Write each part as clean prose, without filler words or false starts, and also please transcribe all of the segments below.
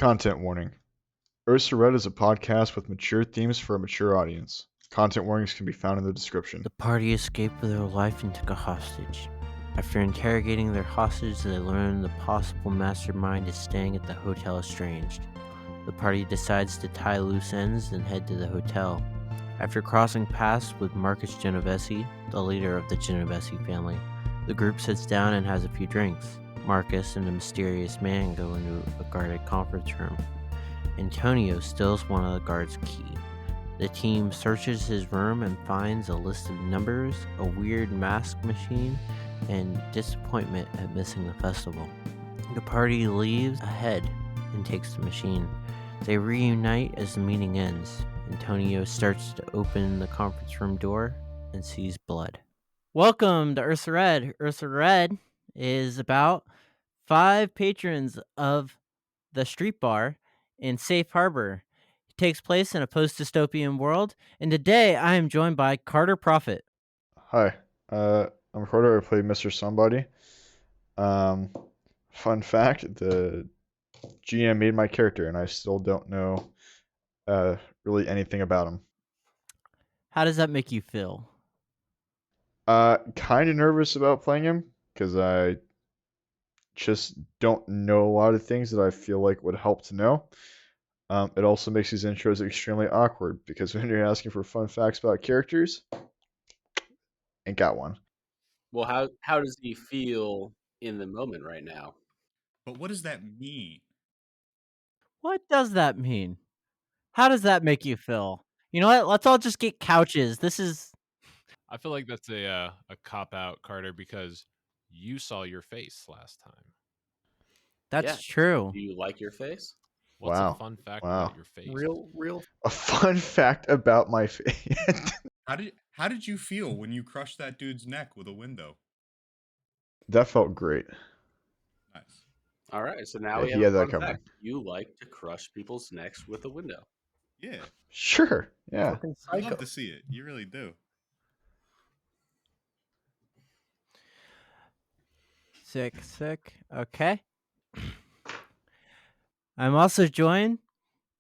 Content warning. Ursa Red is a podcast with mature themes for a mature audience. Content warnings can be found in the description. The party escaped with their life and took a hostage. After interrogating their hostage, they learn the possible mastermind is staying at the Hotel Estranged. The party decides to tie loose ends and head to the hotel. After crossing paths with Marcus Genovese, the leader of the Genovese family, the group sits down and has a few drinks. Marcus and a mysterious man go into a guarded conference room. Antonio steals one of the guards' key. The team searches his room and finds a list of numbers, a weird mask machine, and disappointment at missing the festival. The party leaves ahead and takes the machine. They reunite as the meeting ends. Antonio starts to open the conference room door and sees blood. Welcome to Ursa Red. Ursa Red is about 5 patrons of the street bar in Safe Harbor. It takes place in a post-dystopian world, and today I am joined by Carter Prophet. Hi, I'm Carter. I play Mr. Somebody. Fun fact, the GM made my character, and I still don't know really anything about him. How does that make you feel? Kind of nervous about playing him, because I just don't know a lot of things that I feel like would help to know. It also makes these intros extremely awkward, because when you're asking for fun facts about characters, ain't got one. Well, how does he feel in the moment right now? But what does that mean? What does that mean? How does that make you feel? You know what? Let's all just get couches. This is... I feel like that's a cop out, Carter, because you saw your face last time. That's Yeah. true. Do you like your face? What's Wow. a fun fact Wow. about your face? Real. A fun fact about my face. How did you feel when you crushed that dude's neck with a window? That felt great. Nice. All right, so now Yeah, we he have had a that fun coming. fact. You like to crush people's necks with a window. Yeah. Sure. Yeah. Fucking I psycho. love to see it. You really do. Sick. Okay. I'm also joined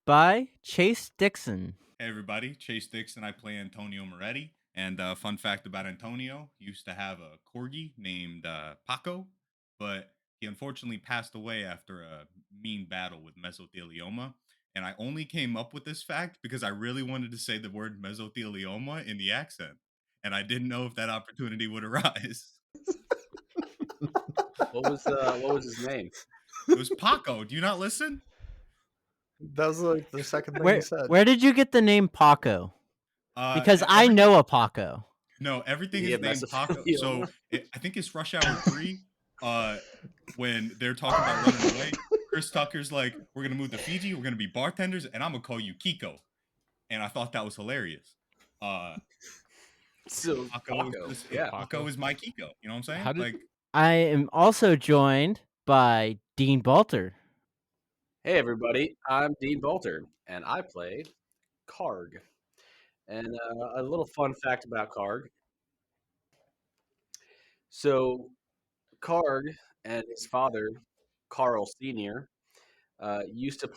by Chase Dixon. Hey everybody, Chase Dixon. I play Antonio Moretti. And fun fact about Antonio, he used to have a corgi named Paco, but he unfortunately passed away after a mean battle with mesothelioma. And I only came up with this fact because I really wanted to say the word mesothelioma in the accent. And I didn't know if that opportunity would arise. What was his name? It was Paco. Do you not listen? That was like the second thing he said. Where did you get the name Paco? Because I know a Paco. No, everything Yeah, is named Paco. mesothelioma. So I think it's Rush Hour 3 when they're talking about running away. Chris Tucker's like, we're going to move to Fiji. We're going to be bartenders. And I'm going to call you Kiko. And I thought that was hilarious. So Paco, yeah. Paco is my Kiko. You know what I'm saying? How did- I am also joined by Dean Balter. Hey everybody, I'm Dean Bolter, and I play Karg. And a little fun fact about Karg. So Karg and his father, Carl Sr., used to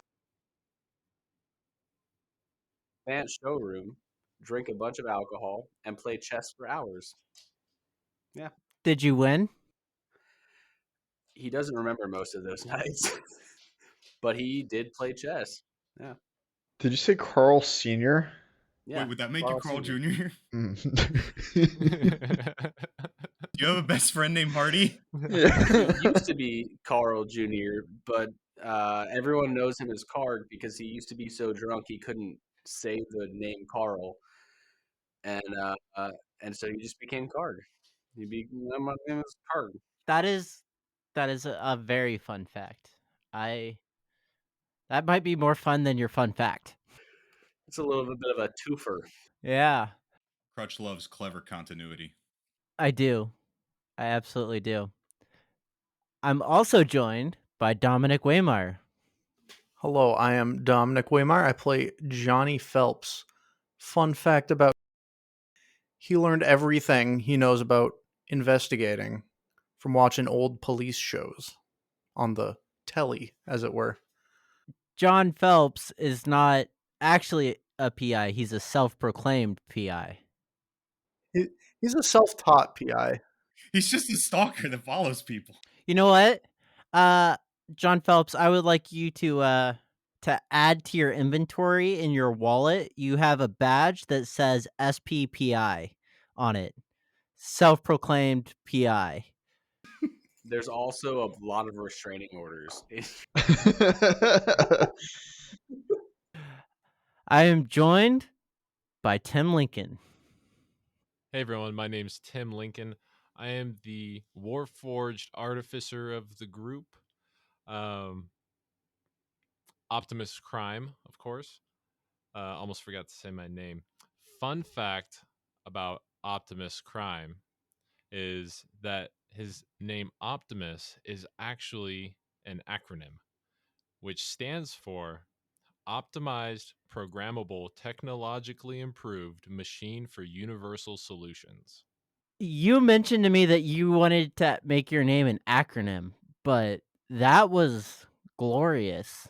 plant showroom, drink a bunch of alcohol, and play chess for hours. Yeah. Did you win? He doesn't remember most of those nights, but he did play chess. Yeah. Did you say Carl Sr.? Yeah. Wait, would that make Carl you Carl Sr. Jr.? Mm. Do you have a best friend named Hardy? He used to be Carl Jr., but everyone knows him as Karg because he used to be so drunk he couldn't say the name Carl, and so he just became Karg. My name is Karg. That is a very fun fact. That might be more fun than your fun fact. It's a little bit of a twofer. Yeah, Crutch loves clever continuity. I do. I absolutely do. I'm also joined by Dominic Waymeyer. Hello, I am Dominic Waymar. I play Johnny Phelps. Fun fact about he learned everything he knows about investigating from watching old police shows on the telly, as it were. John Phelps is not actually a PI. He's a self-proclaimed PI. He, he's a self-taught PI. He's just a stalker that follows people. You know what? Uh, John Phelps, I would like you to add to your inventory in your wallet. You have a badge that says SPPI on it. Self-proclaimed PI. There's also a lot of restraining orders. I am joined by Tim Lincoln. Hey everyone, my name's Tim Lincoln. I am the Warforged artificer of the group. Optimus Crime, of course. Almost forgot to say my name. Fun fact about Optimus Crime is that his name Optimus is actually an acronym, which stands for Optimized, Programmable, Technologically Improved Machine for Universal Solutions. You mentioned to me that you wanted to make your name an acronym, but that was glorious.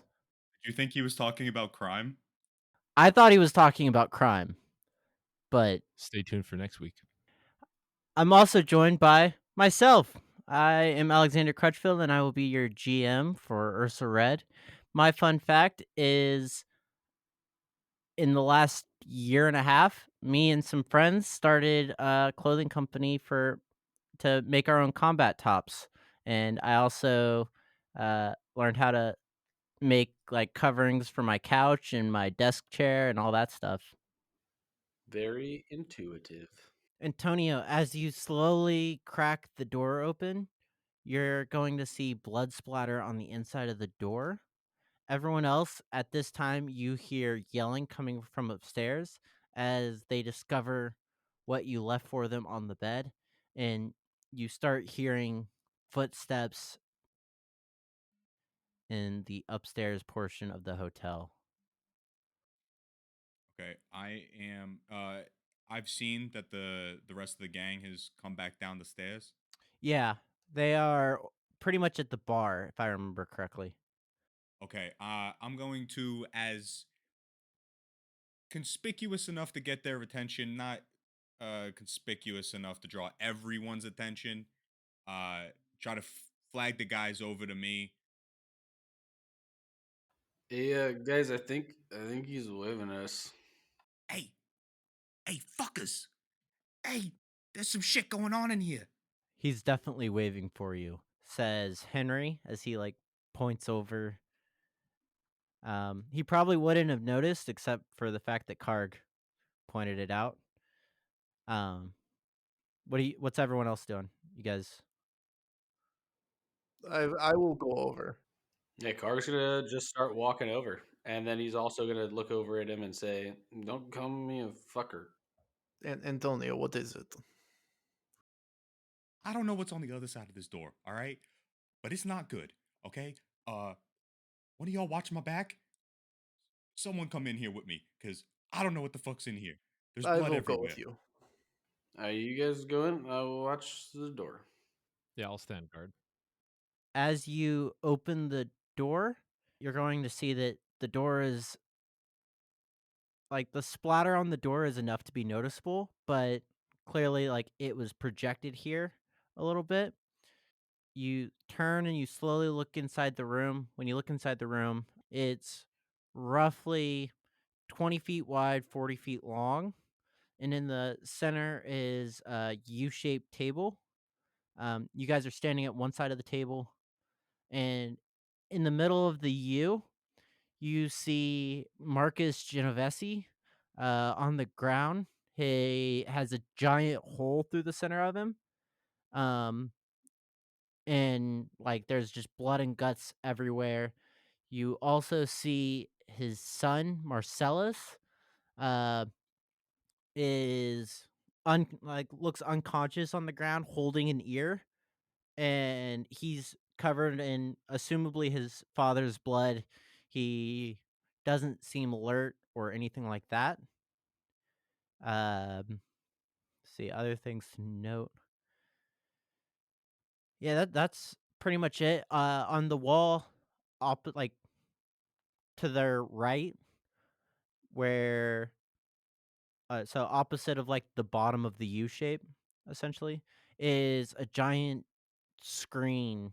Do you think he was talking about crime? I thought he was talking about crime, but Stay tuned for next week. I'm also joined by myself. I am Alexander Crutchfield, and I will be your GM for Ursa Red. My fun fact is in the last year and a half, me and some friends started a clothing company to make our own combat tops, and I also learned how to make like coverings for my couch and my desk chair and all that stuff. Very intuitive. Antonio, as you slowly crack the door open, you're going to see blood splatter on the inside of the door. Everyone else at this time, you hear yelling coming from upstairs as they discover what you left for them on the bed, and you start hearing footsteps in the upstairs portion of the hotel. Okay, I am. I've seen that the rest of the gang has come back down the stairs. Yeah, they are pretty much at the bar, if I remember correctly. Okay, I'm going to, as conspicuous enough to get their attention, not conspicuous enough to draw everyone's attention. Uh, Try to flag the guys over to me. Hey, guys, I think he's waving us. Hey, hey, fuckers! Hey, there's some shit going on in here. He's definitely waving for you, says Henry as he like points over. He probably wouldn't have noticed except for the fact that Karg pointed it out. Um, what's everyone else doing? You guys? I will go over. Yeah, Carg's gonna just start walking over, and then he's also gonna look over at him and say, "Don't call me a fucker." And Antonio, what is it? I don't know what's on the other side of this door, all right? But it's not good, okay? One of y'all watch my back? Someone come in here with me, because I don't know what the fuck's in here. There's I blood will go with everywhere. you. Are you guys going? I'll watch the door. Yeah, I'll stand guard. As you open the door, you're going to see that the door is like the splatter on the door is enough to be noticeable, but clearly like it was projected here a little bit. You turn and you slowly look inside the room. When you look inside the room, it's roughly 20 feet wide, 40 feet long. And in the center is a U shaped table. You guys are standing at one side of the table. And in the middle of the U, you see Marcus Genovese on the ground. He has a giant hole through the center of him. Um, and like there's just blood and guts everywhere. You also see his son Marcellus uh is looks unconscious on the ground holding an ear, and he's covered in assumably his father's blood. He doesn't seem alert or anything like that. See other things to note. Yeah, that's pretty much it. On the wall, like to their right, where so opposite of like the bottom of the U shape, essentially, is a giant screen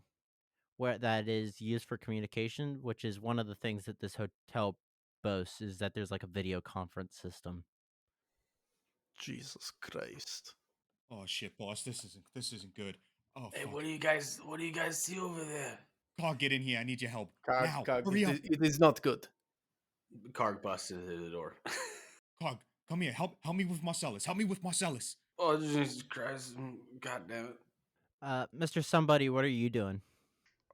where that is used for communication, which is one of the things that this hotel boasts is that there's like a video conference system. Jesus Christ. Oh shit, boss, this isn't good. Oh Hey, fuck. what do you guys see over there? Cog, get in here. I need your help. Cog, Now. Cog, Hurry up. it is not good. Karg busts into the door. Cog, come here. Help me with Marcellus. Help me with Marcellus. Oh, Jesus Christ. God damn it. Mr. Somebody, what are you doing?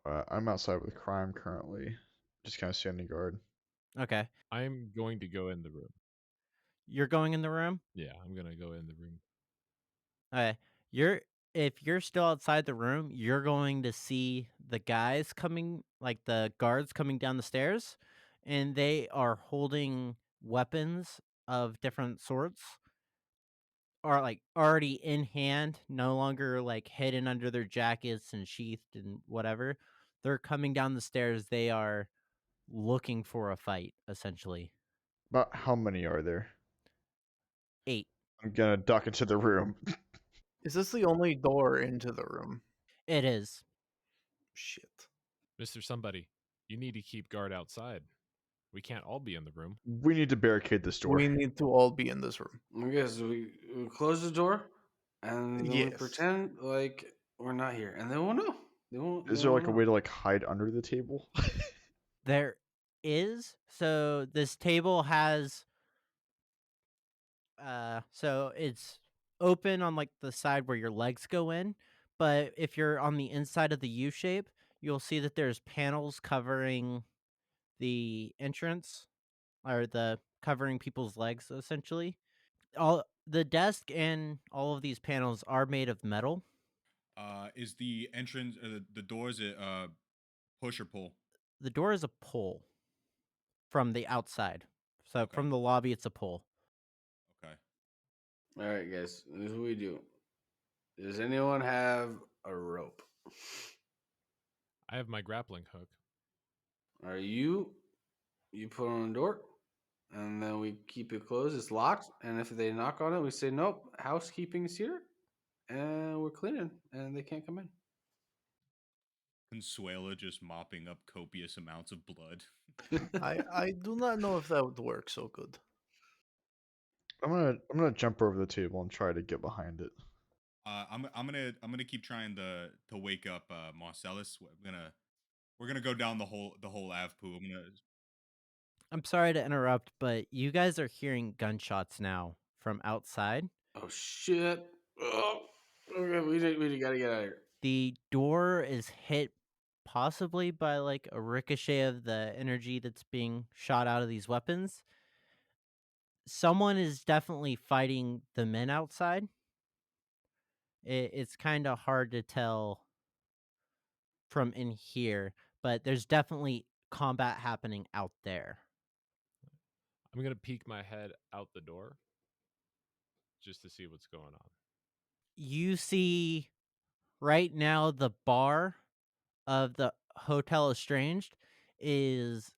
I'm outside with crime currently, just kind of standing guard. Okay. I'm going to go in the room. You're going in the room? Yeah, I'm gonna go in the room. Okay. If you're still outside the room, you're going to see the guys coming, like the guards coming down the stairs, and they are holding weapons of different sorts, are like already in hand, no longer like hidden under their jackets and sheathed and whatever. They're coming down the stairs. They are looking for a fight, essentially. About how many are there? 8. I'm gonna duck into the room. Is this the only door into the room? It is. Shit. Mr. Somebody, you need to keep guard outside. We can't all be in the room. We need to barricade this door. We need to all be in this room. I guess we close the door and then we Yes. pretend like we're not here, and they won't know. Is They there won't like a know. way to like hide under the table? There is. So this table has so it's open on like the side where your legs go in, but if you're on the inside of the U shape, you'll see that there's panels covering the entrance or the covering people's legs essentially. All the desk and all of these panels are made of metal. Is the entrance the doors push or pull? The door is a pull from the outside. So Okay. from the lobby it's a pull. Okay. All right, guys. This is what we do. Does anyone have a rope? I have my grappling hook. Are you? You put on the door, and then we keep it closed. It's locked, and if they knock on it, we say nope. Housekeeping is here, and we're cleaning, and they can't come in. Consuela just mopping up copious amounts of blood. I do not know if that would work so good. I'm gonna jump over the table and try to get behind it. I'm gonna keep trying to wake up Marcellus. We're gonna go down the whole Avpoo. I'm sorry to interrupt, but you guys are hearing gunshots now from outside. Oh shit! Oh, okay, we gotta get out of here. The door is hit possibly by like a ricochet of the energy that's being shot out of these weapons. Someone is definitely fighting the men outside. It's kind of hard to tell from in here, but there's definitely combat happening out there. I'm gonna peek my head out the door just to see what's going on. You see right now the bar of the Hotel Estranged is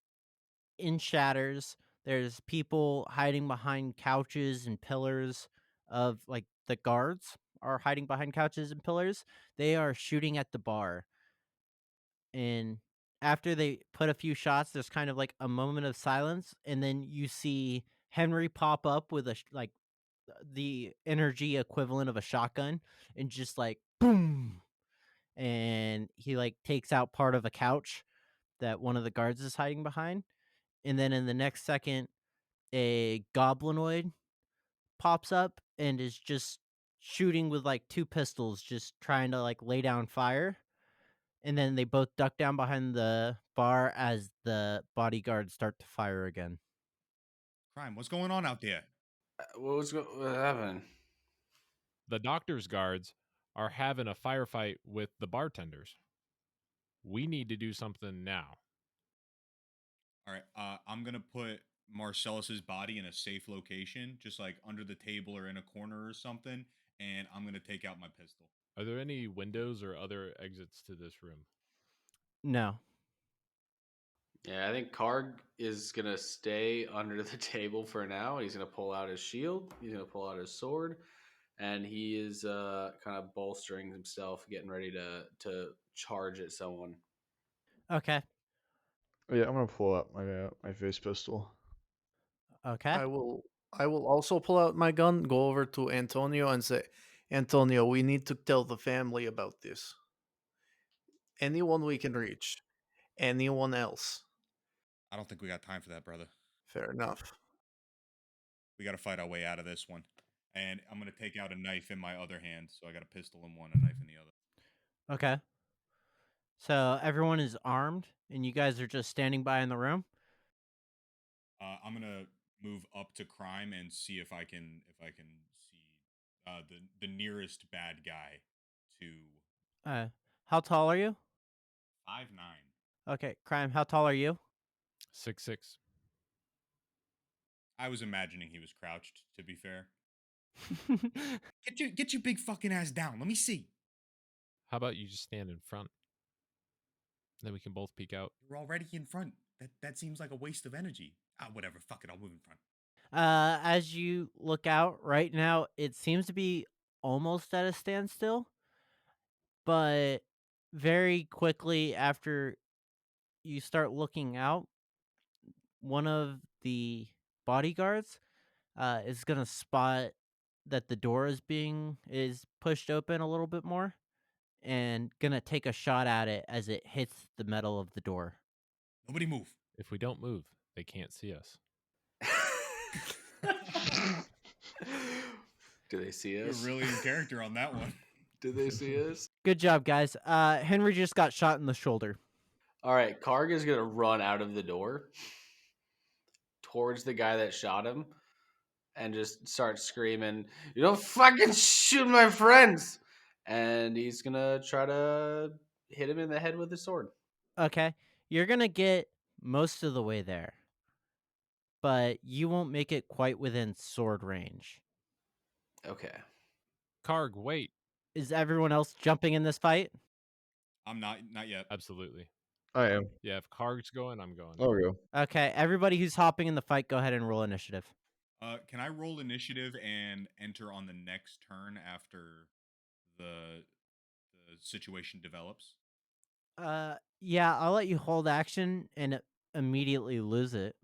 in shatters. There's people hiding behind couches and pillars of like the guards are hiding behind couches and pillars. They are shooting at the bar. And after they put a few shots, there's kind of like a moment of silence and then you see Henry pop up with like the energy equivalent of a shotgun and just like boom, and he like takes out part of a couch that one of the guards is hiding behind. And then in the next second, a goblinoid pops up and is just shooting with like 2 pistols, just trying to like lay down fire. And then they both duck down behind the bar as the bodyguards start to fire again. Crime. What's going on out there? What happened? The doctor's guards are having a firefight with the bartenders. We need to do something now. All right. I'm gonna put Marcellus's body in a safe location, just like under the table or in a corner or something, and I'm gonna take out my pistol. Are there any windows or other exits to this room? No. Yeah, I think Karg is gonna stay under the table for now. He's gonna pull out his shield. He's gonna pull out his sword, and he is kind of bolstering himself, getting ready to charge at someone. Okay. Yeah, I'm gonna pull out my face pistol. Okay. I will also pull out my gun, go over to Antonio and say, Antonio, we need to tell the family about this. Anyone we can reach. Anyone else. I don't think we got time for that, brother. Fair enough. We got to fight our way out of this one. And I'm going to take out a knife in my other hand. So I got a pistol in one, a knife in the other. Okay. So everyone is armed, and you guys are just standing by in the room. I'm going to move up to crime and see if I can see the nearest bad guy to How tall are you? 5'9". Okay, Crime. How tall are you? 6'6". I was imagining he was crouched, to be fair. Get your big fucking ass down. Let me see. How about you just stand in front? Then we can both peek out. You're already in front. That seems like a waste of energy. Whatever. Fuck it. I'll move in front. As you look out right now, it seems to be almost at a standstill, but very quickly after you start looking out, one of the bodyguards is gonna spot that the door is pushed open a little bit more, and gonna take a shot at it as it hits the metal of the door. Nobody move. If we don't move, they can't see us. Do they see You're us? really in character on that one. Do they see us? Good job, guys. Henry just got shot in the shoulder. All right, Karg is gonna run out of the door towards the guy that shot him and just start screaming, "You don't fucking shoot my friends!" And he's gonna try to hit him in the head with his sword. Okay, you're gonna get most of the way there, but you won't make it quite within sword range. Okay. Karg, wait. Is everyone else jumping in this fight? I'm not yet. Absolutely. I am. Yeah, if Karg's going, I'm going. I'll go. Okay, everybody who's hopping in the fight, go ahead and roll initiative. Can I roll initiative and enter on the next turn after the situation develops? Yeah, I'll let you hold action and immediately lose it.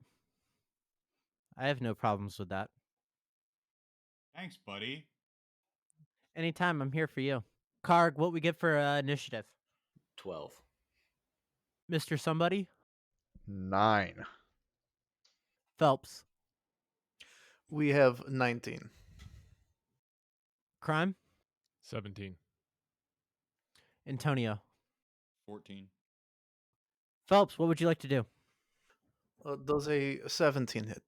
I have no problems with that. Thanks, buddy. Anytime, I'm here for you. Karg, what we get for initiative? 12. Mr. Somebody? 9. Phelps? We have 19. Crime? 17. Antonio? 14. Phelps, what would you like to do? Does a 17 hit?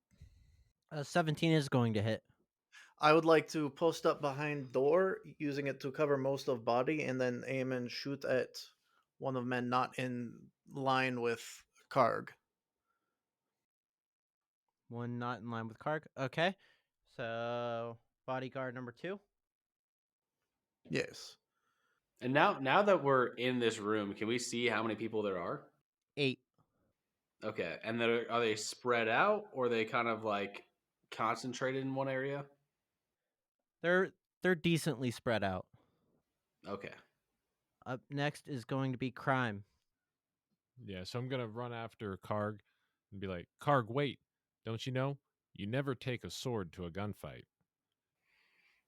17 is going to hit. I would like to post up behind door, using it to cover most of body, and then aim and shoot at one of men not in line with Karg. One not in line with Karg. Okay. So, bodyguard number 2. Yes. And now that we're in this room, can we see how many people there are? 8. Okay. And are they spread out or are they kind of like concentrated in one area? They're decently spread out. Okay. Up next is going to be Crime. Yeah, so I'm going to run after Karg and be like, Karg, wait. Don't you know? You never take a sword to a gunfight.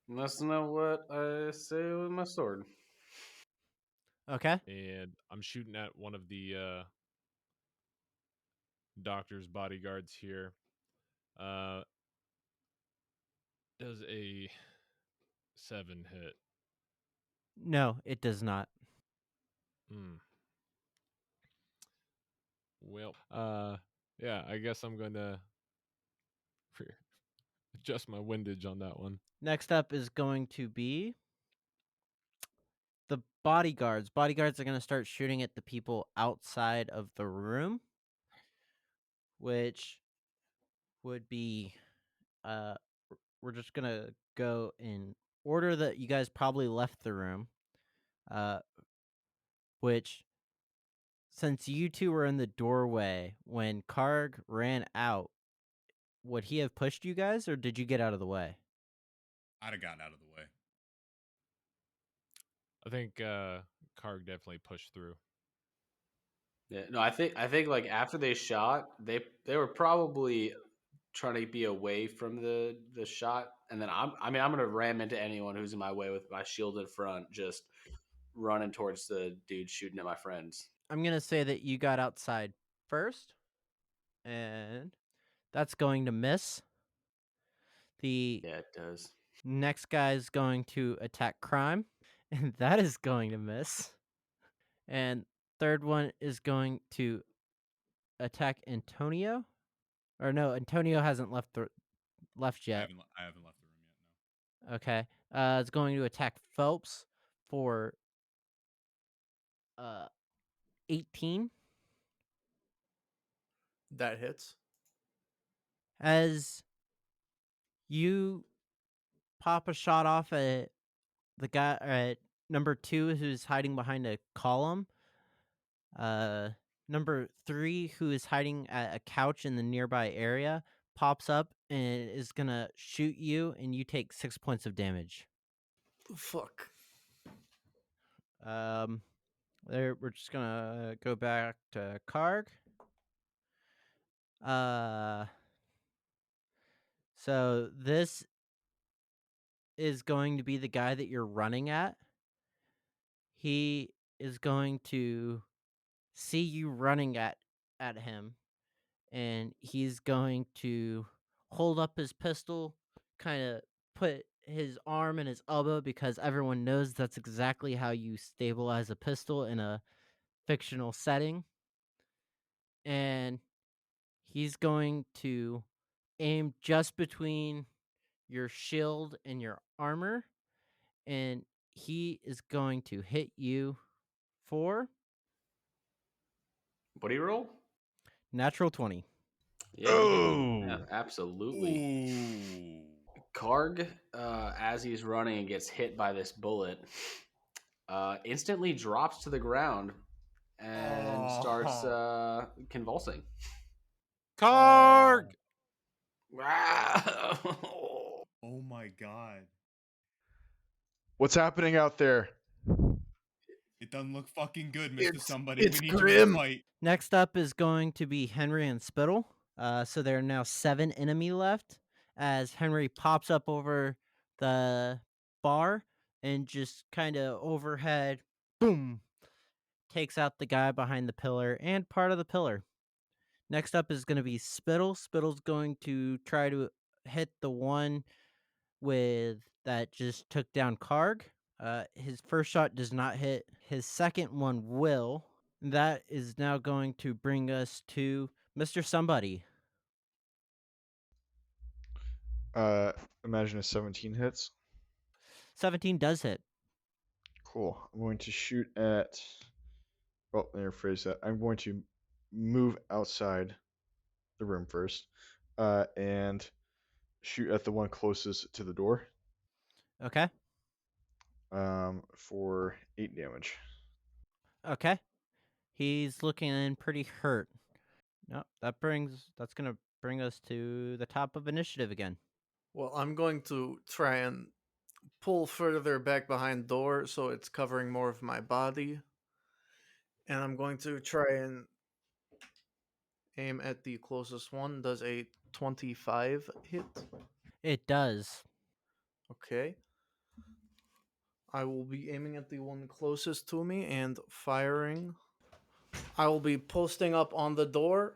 That's not what I say with my sword. Okay. And I'm shooting at one of the doctor's bodyguards here. Does a 7 hit? No, it does not. Well, yeah, I guess I'm going to adjust my windage on that one. Next up is going to be the bodyguards. Bodyguards are going to start shooting at the people outside of the room, which would be we're just going to go in order that you guys probably left the room, which Since you two were in the doorway when Karg ran out, would he have pushed you guys, or did you get out of the way? I'd have gotten out of the way. I think Karg definitely pushed through. Yeah, no, I think like after they shot, they were probably trying to be away from the shot, and then I'm gonna ram into anyone who's in my way with my shield in front, just running towards the dude shooting at my friends. I'm going to say that you got outside first, and that's going to miss. The Yeah, it does. next guy is going to attack Crime, and that is going to miss. And third one is going to attack Antonio. Or no, Antonio hasn't left I yet. haven't left the room yet. No. Okay. It's going to attack Phelps for 18. That hits. As you pop a shot off at the guy at number 2 who's hiding behind a column, number 3 who is hiding at a couch in the nearby area pops up and is gonna shoot you, and you take 6 points of damage. Fuck. There, we're just gonna go back to Karg. So this is going to be the guy that you're running at. He is going to see you running at him, and he's going to hold up his pistol, kind of put his arm in his elbow, because everyone knows that's exactly how you stabilize a pistol in a fictional setting. And he's going to aim just between your shield and your armor, and he is going to hit you for What do you roll? natural 20. Yeah, you hit me. Yeah, Oh. absolutely. Ooh. Karg, as he's running and gets hit by this bullet, instantly drops to the ground and starts convulsing. Karg! Oh my god. What's happening out there? It doesn't look fucking good, Mr. It's- Somebody. it's We need grim. you to fight. Next up is going to be Henry and Spittle. So there are now 7 enemy left, as Henry pops up over the bar and just kind of overhead, boom, takes out the guy behind the pillar and part of the pillar. Next up is going to be Spittle. Spittle's going to try to hit the one with that just took down Karg. His first shot does not hit. His second one will. That is now going to bring us to Mr. Somebody. Imagine a 17 hits. 17 does hit. Cool. I'm going to shoot at. Well, let me rephrase that. I'm going to move outside the room first, and shoot at the one closest to the door. Okay. For 8 damage. Okay. He's looking pretty hurt. No, that's gonna bring us to the top of initiative again. Well, I'm going to try and pull further back behind door so it's covering more of my body. And I'm going to try and aim at the closest one. Does a 25 hit? It does. Okay. I will be aiming at the one closest to me and firing. I will be posting up on the door,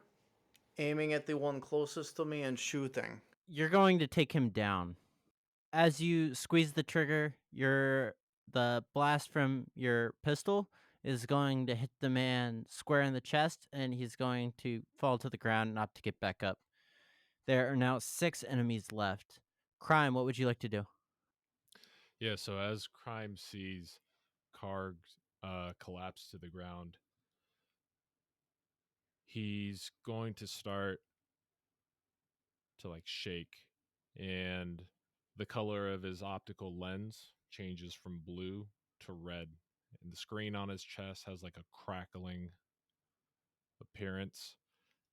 aiming at the one closest to me and shooting. You're going to take him down. As you squeeze the trigger, the blast from your pistol is going to hit the man square in the chest, and he's going to fall to the ground, not to get back up. There are now 6 enemies left. Crime, what would you like to do? Yeah, so as Crime sees Karg collapse to the ground, he's going to start to like shake, and the color of his optical lens changes from blue to red, and the screen on his chest has like a crackling appearance,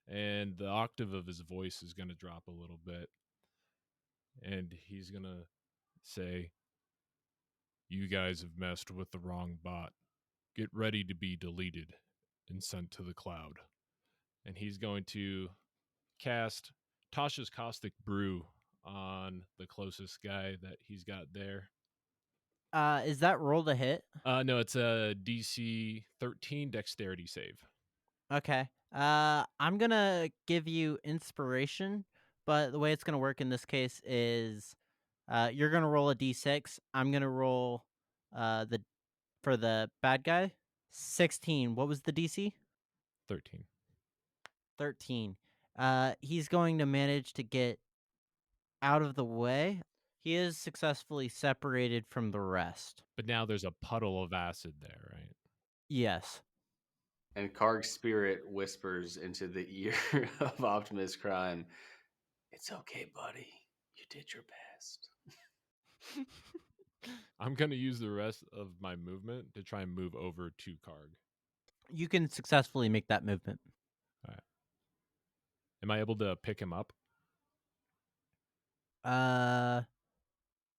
and the octave of his voice is going to drop a little bit. And he's going to say, "You guys have messed with the wrong bot. Get ready to be deleted and sent to the cloud." And he's going to cast Tasha's Caustic Brew on the closest guy that he's got there. Is that roll to hit? No, it's a DC 13 dexterity save. Okay. I'm gonna give you inspiration, but the way it's gonna work in this case is, you're gonna roll a d6. I'm gonna roll, the for the bad guy. 16. What was the DC? 13. 13. He's going to manage to get out of the way. He is successfully separated from the rest. But now there's a puddle of acid there, right? Yes. And Karg's spirit whispers into the ear of Optimus Prime, "It's okay, buddy. You did your best." I'm going to use the rest of my movement to try and move over to Karg. You can successfully make that movement. All right. Am I able to pick him up?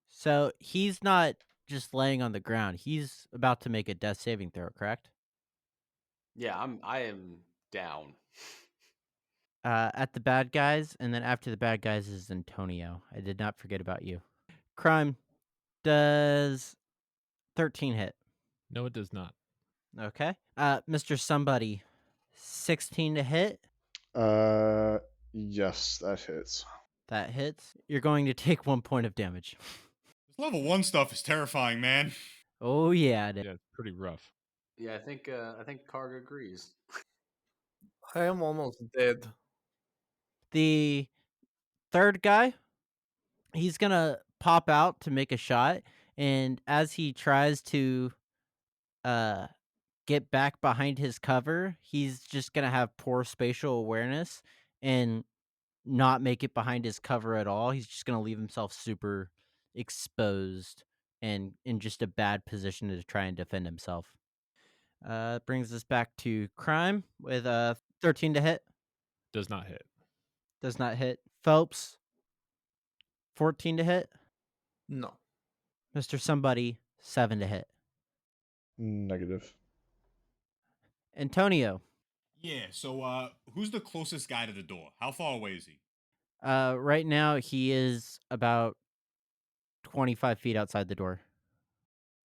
So he's not just laying on the ground. He's about to make a death saving throw, correct? Yeah, I am down. At the bad guys, and then after the bad guys is Antonio. I did not forget about you. Crime, does 13 hit? No, it does not. Okay. Mr. Somebody, 16 to hit. Yes, that hits. That hits. You're going to take 1 point of damage. This level 1 stuff is terrifying, man. Oh yeah, it is. Yeah, it's pretty rough. Yeah, I think Karg agrees. I am almost dead. The third guy, he's gonna pop out to make a shot, and as he tries to uh get back behind his cover, he's just gonna have poor spatial awareness and not make it behind his cover at all. He's just gonna leave himself super exposed and in just a bad position to try and defend himself. Brings us back to Crime with 13 to hit. Does not hit. Does not hit. Phelps, 14 to hit. No. Mr. Somebody, 7 to hit. Negative. Antonio, Yeah, so who's the closest guy to the door? How far away is he? right now he is about 25 feet outside the door.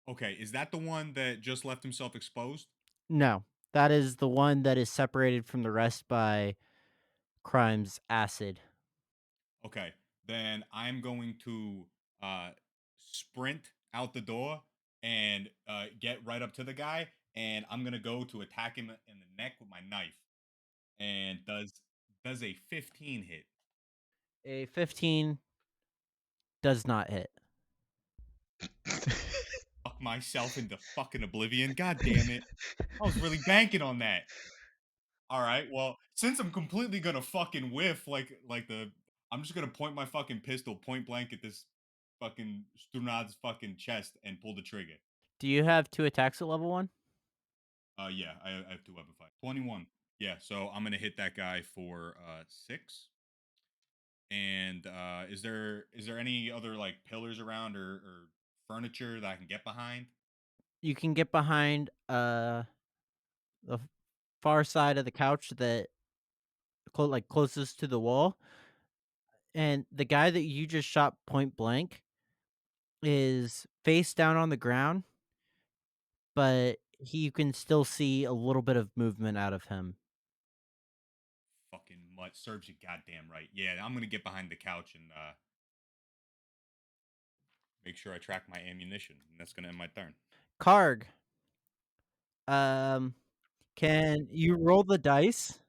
Okay, is that the one that just left himself exposed? No, that is the one that is separated from the rest by Crime's acid. Okay, then I'm going to uh sprint out the door and get right up to the guy, and I'm gonna go to attack him in the neck with my knife. And does a 15 hit? A 15 does not hit. Fuck myself into fucking oblivion. God damn it. I was really banking on that. All right. Well, since I'm completely gonna fucking whiff, I'm just gonna point my fucking pistol point blank at this fucking Strunad's fucking chest and pull the trigger. Do you have 2 attacks at level 1? Yeah, I have 2 weapon fight. 21. Yeah, so I'm gonna hit that guy for 6. And is there any other like pillars around or furniture that I can get behind? You can get behind the far side of the couch that closest to the wall, and the guy that you just shot point blank is face down on the ground, but you can still see a little bit of movement out of him. Fucking mutt serves you goddamn right. Yeah, I'm gonna get behind the couch and make sure I track my ammunition, and that's gonna end my turn. Karg, um, can you roll the dice?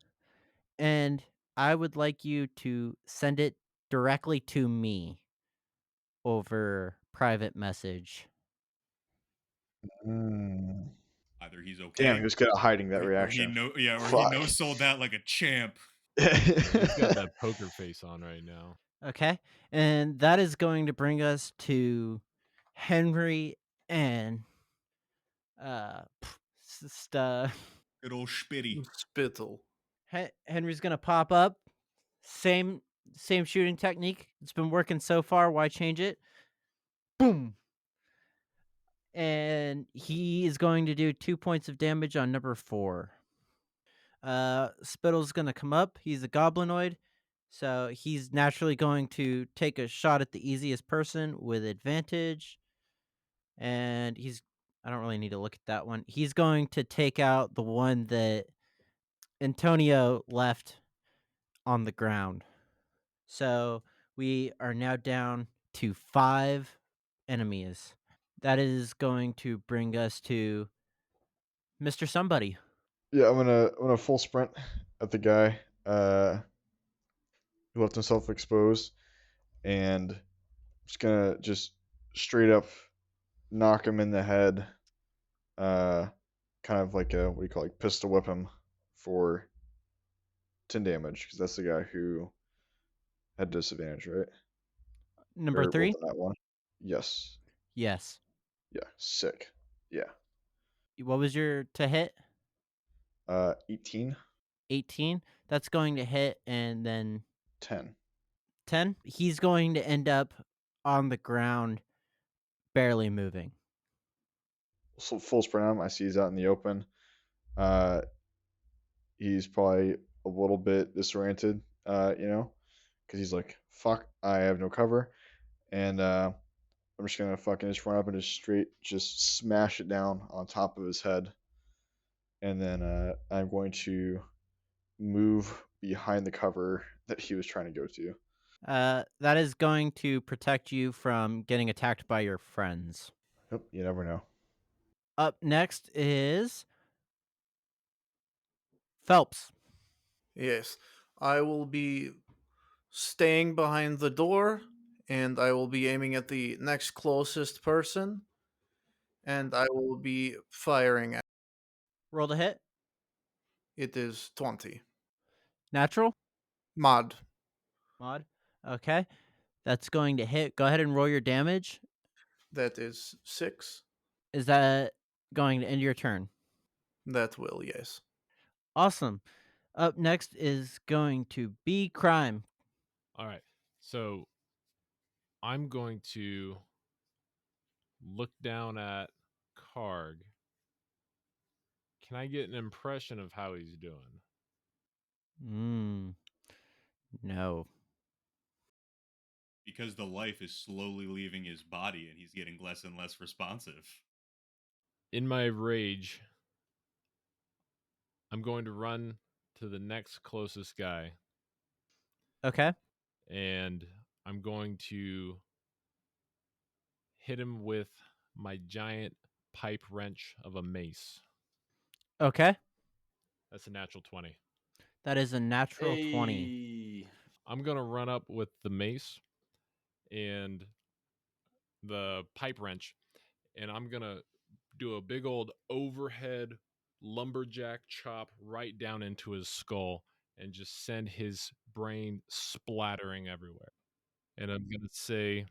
And I would like you to send it directly to me over private message. Mm. Either he's Damn, okay, he was good at hiding that or reaction. he Fuck. no sold that like a champ. He's got that poker face on right now. Okay. And that is going to bring us to Henry and uh, just, Good old Spitty. Spittle. Henry's gonna pop up. Same same shooting technique. It's been working so far. Why change it? Boom. And he is going to do 2 points of damage on number 4. Spittle's gonna come up. He's a goblinoid, so he's naturally going to take a shot at the easiest person with advantage. And I don't really need to look at that one. He's going to take out the one that Antonio left on the ground. So we are now down to 5 enemies. That is going to bring us to Mr. Somebody. Yeah, I'm gonna full sprint at the guy who left himself exposed, and just gonna just straight up knock him in the head. Uh, kind of like a what do you call it, like pistol whip him for 10 damage because that's the guy who had disadvantage, right? Number Or rolled 3? the that one. Yes. Yes. Yeah. Sick. Yeah. What was your to hit? 18. 18. That's going to hit, and then 10. 10. He's going to end up on the ground, barely moving. So full sprint on him. I see he's out in the open. Uh, he's probably a little bit disoriented, because he's like, fuck, I have no cover. And I'm just gonna fucking just run up and just smash it down on top of his head. And then I'm going to move behind the cover that he was trying to go to. That is going to protect you from getting attacked by your friends. Yep, you never know. Up next is Phelps. Yes. I will be staying behind the door, and I will be aiming at the next closest person, and I will be firing at Roll to hit. it. Is 20. Natural. Mod. Mod. Okay. That's going to hit. Go ahead and roll your damage. That is 6. Is that going to end your turn? That will, yes. Awesome. Up next is going to be Crime. All right. So I'm going to look down at Karg. Can I get an impression of how he's doing? No. Because the life is slowly leaving his body and he's getting less and less responsive. In my rage, I'm going to run to the next closest guy Okay. and I'm going to hit him with my giant pipe wrench of a mace. Okay. That's a natural 20. That is a natural 20. Hey. I'm going to run up with the mace and the pipe wrench, and I'm going to do a big old overhead lumberjack chop right down into his skull and just send his brain splattering everywhere. And I'm going to say,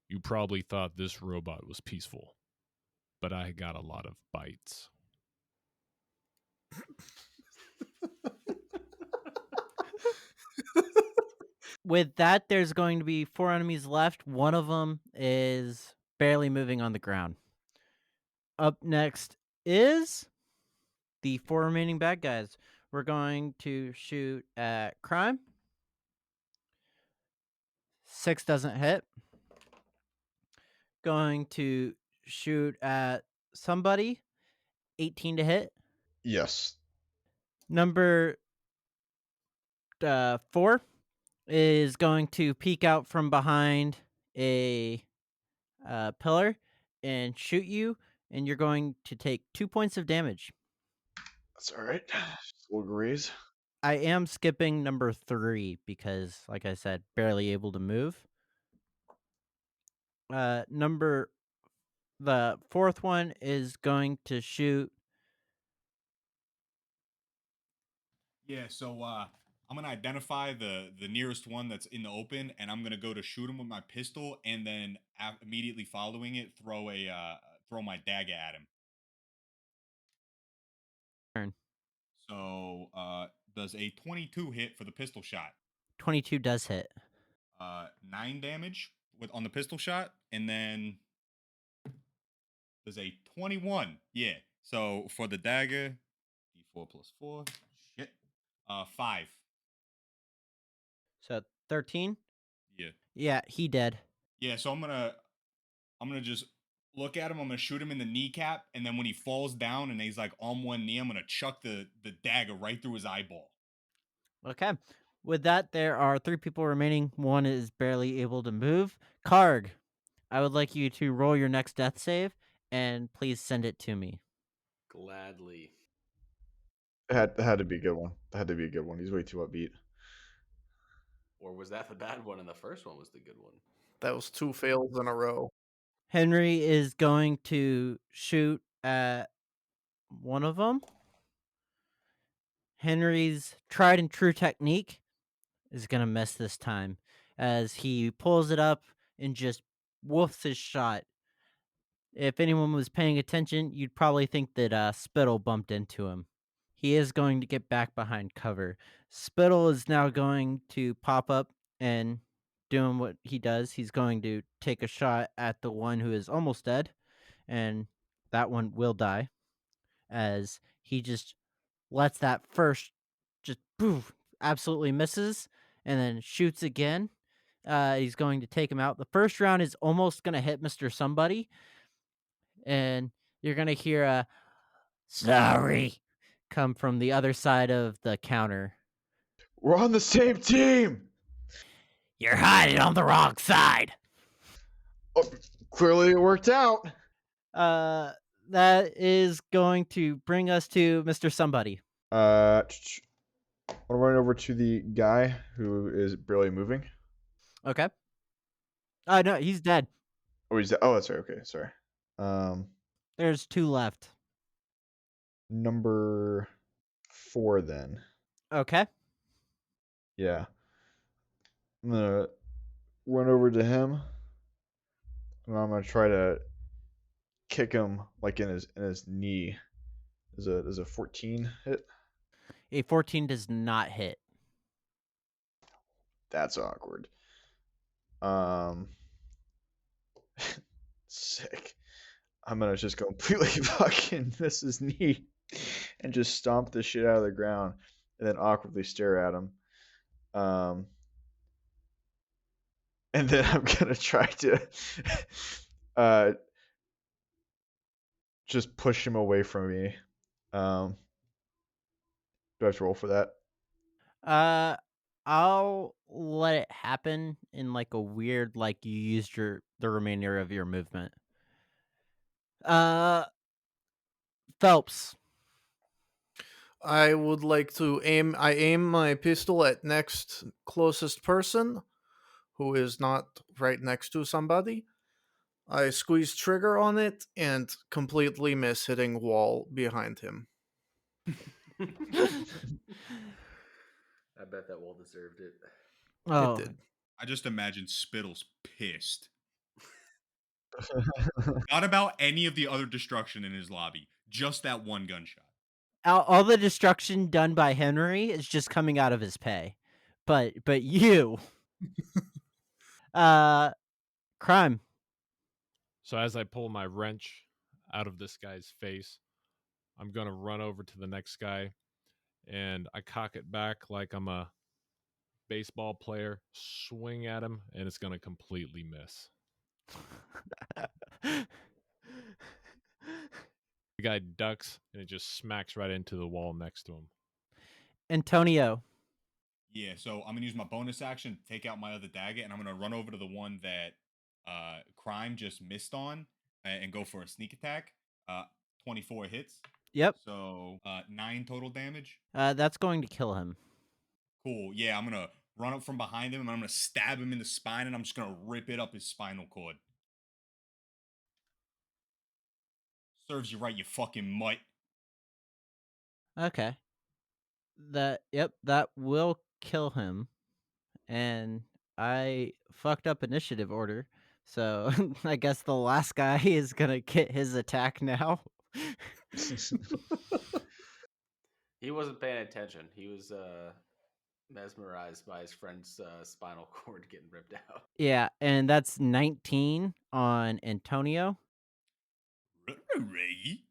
you probably thought this robot was peaceful, but I got a lot of bites. With that, there's going to be 4 enemies left. One of them is barely moving on the ground. Up next is the 4 remaining bad guys. We're going to shoot at Crime. 6 doesn't hit. Going to shoot at Somebody. 18 to hit. Yes. Number 4 is going to peek out from behind a pillar and shoot you, and you're going to take 2 points of damage. That's all right. Just a little graze. I am skipping number 3 because, like I said, barely able to move. The 4th one is going to shoot. Yeah, so I'm gonna identify the nearest one that's in the open, and I'm gonna go to shoot him with my pistol, and then immediately following it, throw my dagger at him. Turn. So does a 22 hit for the pistol shot? 22 does hit. 9 damage on the pistol shot, and then there's a 21. Yeah. So for the dagger, d4 plus 4. Shit. 5. So 13? Yeah. Yeah, he dead. Yeah. So I'm gonna just look at him. I'm gonna shoot him in the kneecap, and then when he falls down and he's like on one knee, I'm gonna chuck the dagger right through his eyeball. Okay. With that, there are 3 people remaining. One is barely able to move. Karg, I would like you to roll your next death save, and please send it to me. Gladly. It had to be a good one. It had to be a good one. He's way too upbeat. Or was that the bad one and the first one was the good one? That was 2 fails in a row. Henry is going to shoot at one of them. Henry's tried and true technique is going to miss this time as he pulls it up and just woofs his shot. If anyone was paying attention, you'd probably think that Spittle bumped into him. He is going to get back behind cover. Spittle is now going to pop up and doing what he does. He's going to take a shot at the one who is almost dead, and that one will die as he just lets that first just poof, absolutely misses and then shoots again. He's going to take him out. The first round is almost going to hit Mr. Somebody, and you're going to hear a sorry come from the other side of the counter. We're on the same team. You're hiding on the wrong side. Oh, clearly it worked out. That is going to bring us to Mr. Somebody. I'm gonna run over to the guy who is barely moving. Okay. No, he's dead. Oh, he's oh, that's right. Okay, sorry. There's 2 left. Number 4 then. Okay. Yeah. I'm gonna run over to him, and I'm gonna try to kick him like in his knee. There's a 14 hit. A 14 does not hit. That's awkward. Sick. I'm gonna just completely fucking miss his knee and just stomp the shit out of the ground and then awkwardly stare at him. And then I'm gonna try to just push him away from me. Do I have to roll for that? I'll let it happen in like a weird, like you used the remainder of your movement. Phelps. I would like to aim my pistol at next closest person who is not right next to somebody. I squeeze trigger on it and completely miss hitting wall behind him. I bet that wall deserved it. Oh, It did. I just imagine Spittle's pissed. Not about any of the other destruction in his lobby, just that one gunshot. all the destruction done by Henry is just coming out of his pay, but you, crime. So as I pull my wrench out of this guy's face, I'm going to run over to the next guy and I cock it back like I'm a baseball player, swing at him, and it's going to completely miss. The guy ducks and it just smacks right into the wall next to him. Antonio. Yeah, so I'm gonna use my bonus action to take out my other dagger, and I'm gonna run over to the one that Crime just missed on and go for a sneak attack. 24 hits. Yep. So 9 total damage. That's going to kill him. Cool. Yeah, I'm gonna run up from behind him and I'm gonna stab him in the spine, and I'm just gonna rip it up his spinal cord. Serves you right, you fucking mutt. Okay. That will kill him. And I fucked up initiative order. So I guess the last guy is gonna get his attack now. He wasn't paying attention. He was mesmerized by his friend's spinal cord getting ripped out. Yeah, and that's 19 on Antonio. Reggie,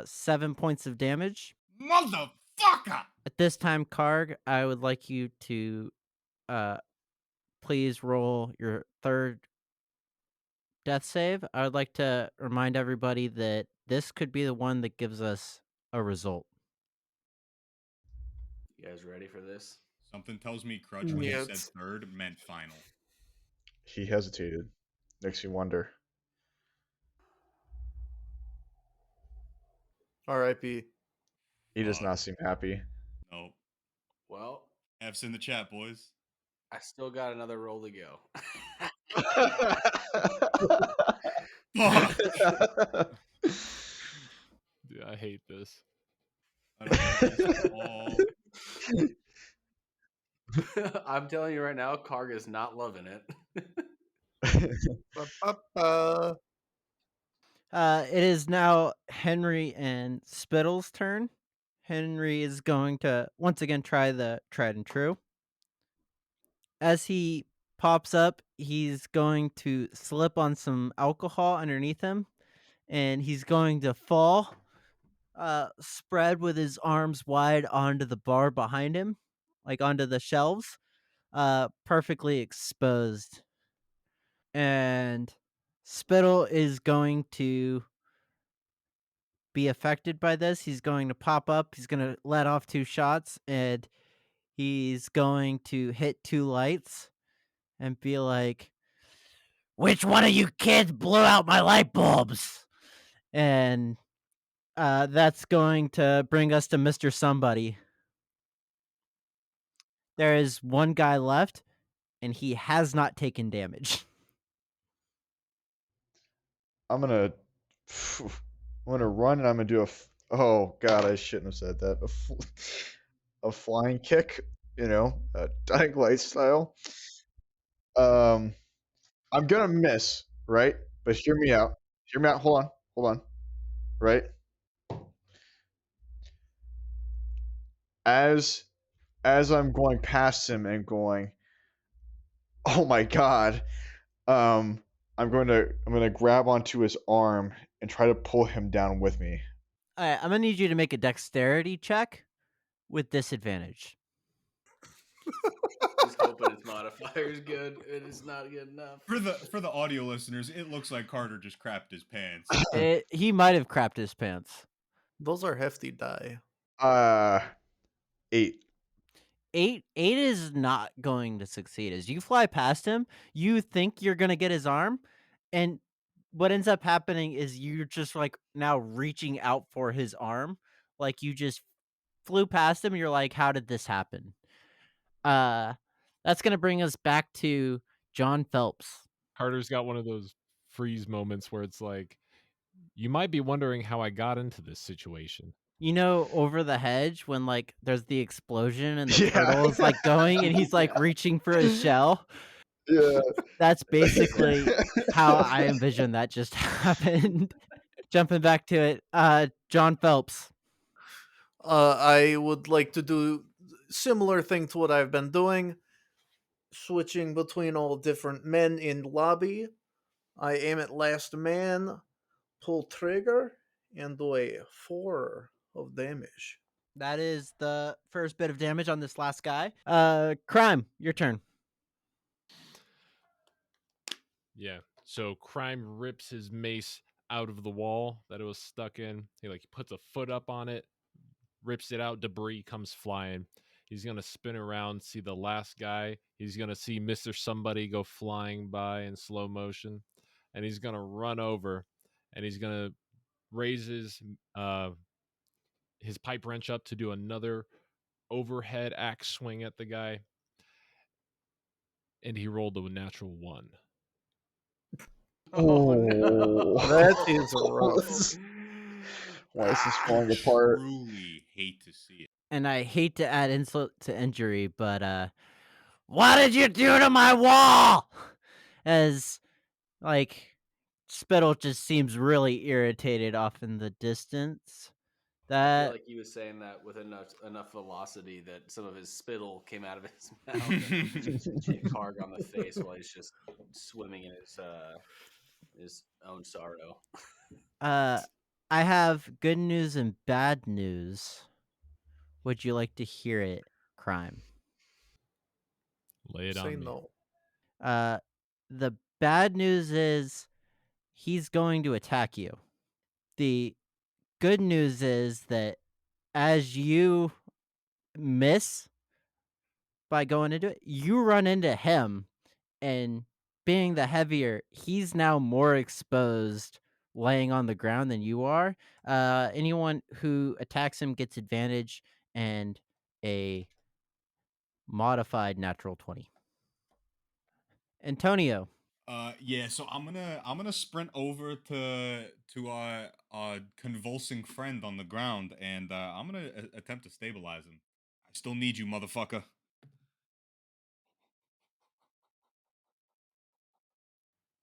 7 points of damage. motherfucker! At this time, Karg, I would like you to please roll your third death save. I would like to remind everybody that this could be the one that gives us a result. You guys ready for this? Something tells me Crutch when he said Yes. third meant final. He hesitated. Makes me wonder. R.I.P. He does Fuck. not seem happy. Nope. Well, F's in the chat, boys. I still got another roll to go. Fuck. Dude, I hate this. I don't know this all. I'm telling you right now, Karg is not loving it. Ba-ba-ba. It is now Henry and Spittle's turn. Henry is going to once again try the tried and true. As he pops up, he's going to slip on some alcohol underneath him, and he's going to fall, spread with his arms wide onto the bar behind him, like onto the shelves, perfectly exposed. And Spittle is going to be affected by this. He's going to pop up, he's going to let off 2 shots, and he's going to hit 2 lights and be like, "Which one of you kids blew out my light bulbs?" And that's going to bring us to Mr. Somebody. There is one guy left, and he has not taken damage. I'm gonna run and I'm gonna do oh god, I shouldn't have said that. A flying kick, Dying Light style. I'm gonna miss, right? But hear me out. Hear me out. Hold on. Right? As I'm going past him and going, oh my god, I'm gonna grab onto his arm and try to pull him down with me. All right, I'm going to need you to make a dexterity check with disadvantage. Just hoping its modifier is good. It is not good enough. For the audio listeners, it looks like Carter just crapped his pants. He might have crapped his pants. Those are hefty die. 8. 8 is not going to succeed. As you fly past him, you think you're going to get his arm, and what ends up happening is you're just like now reaching out for his arm, like you just flew past him and you're like, how did this happen? That's going to bring us back to John Phelps. Carter's got one of those freeze moments where it's like, you might be wondering how I got into this situation. You know, over the hedge when like there's the explosion and the Yeah. turtle is like going and he's like reaching for his shell. Yeah. That's basically how I envision that just happened. Jumping back to it, John Phelps. I would like to do similar thing to what I've been doing, switching between all different men in lobby. I aim at last man, pull trigger, and do a 4 of damage. That is the first bit of damage on this last guy. Crime, your turn. Yeah. So Crime rips his mace out of the wall that it was stuck in. He puts a foot up on it, rips it out, debris comes flying. He's going to spin around, see the last guy. He's going to see Mr. Somebody go flying by in slow motion. And he's going to run over and he's going to raise his pipe wrench up to do another overhead axe swing at the guy. And he rolled a natural 1. Oh, That is rough. Why is this falling I apart? truly hate to see it. And I hate to add insult to injury, but what did you do to my wall? As like Spittle just seems really irritated off in the distance. I That feel like he was saying that with enough velocity that some of his spittle came out of his mouth and hit Karg on the face while he's just swimming in his own sorrow. I have good news and bad news. Would you like to hear it, Crime? Lay it Say on me. no. The bad news is he's going to attack you. The good news is that as you miss by going into it, you run into him, and being the heavier, he's now more exposed laying on the ground than you are. Anyone who attacks him gets advantage and a modified natural 20. Antonio. Yeah, so I'm gonna sprint over to our convulsing friend on the ground, and I'm gonna attempt to stabilize him. I still need you, motherfucker.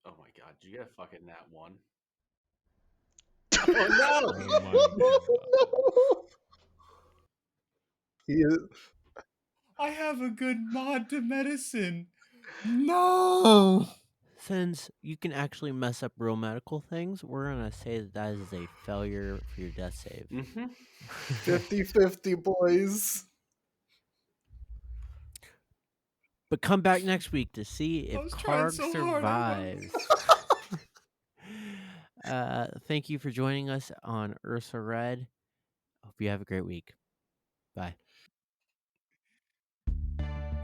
Oh my god, did you get a fucking nat 1? Oh no! Oh my god. He is, I have a good mod to medicine. No. Since you can actually mess up real medical things, we're going to say that is a failure for your death save. Mm-hmm. 50-50, boys. But come back next week to see if was trying Karg so hard, I survives. Thank you for joining us on Ursa Red. Hope you have a great week. Bye.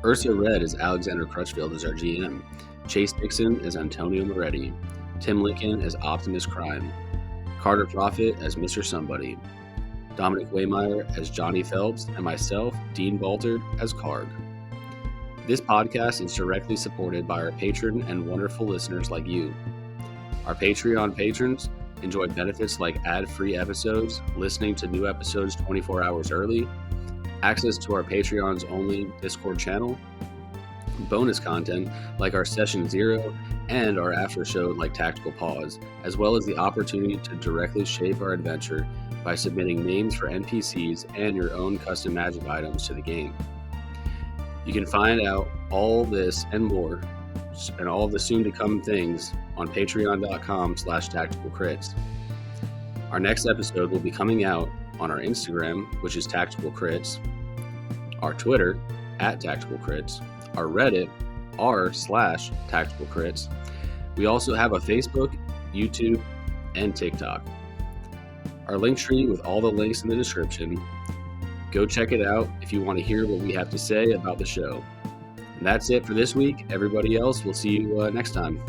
Ursa Red is Alexander Crutchfield as our GM. Chase Dixon is Antonio Moretti. Tim Lincoln as Optimus Crime. Carter Profit as Mr. Somebody. Dominic Waymeyer as Johnny Phelps, and myself, Dean Baltard, as Karg. This podcast is directly supported by our patron and wonderful listeners like you. Our Patreon patrons enjoy benefits like ad-free episodes, listening to new episodes 24 hours early, access to our Patreon's only Discord channel, bonus content like our Session Zero and our after show like Tactical Pause, as well as the opportunity to directly shape our adventure by submitting names for NPCs and your own custom magic items to the game. You can find out all this and more, and all the soon-to-come things on patreon.com/tacticalcrits. Our next episode will be coming out on our Instagram, which is Tactical Crits, our Twitter, @TacticalCrits, our Reddit, r/Tactical Crits. We also have a Facebook, YouTube, and TikTok. Our link tree with all the links in the description. Go check it out if you want to hear what we have to say about the show. And that's it for this week. Everybody else, we'll see you next time.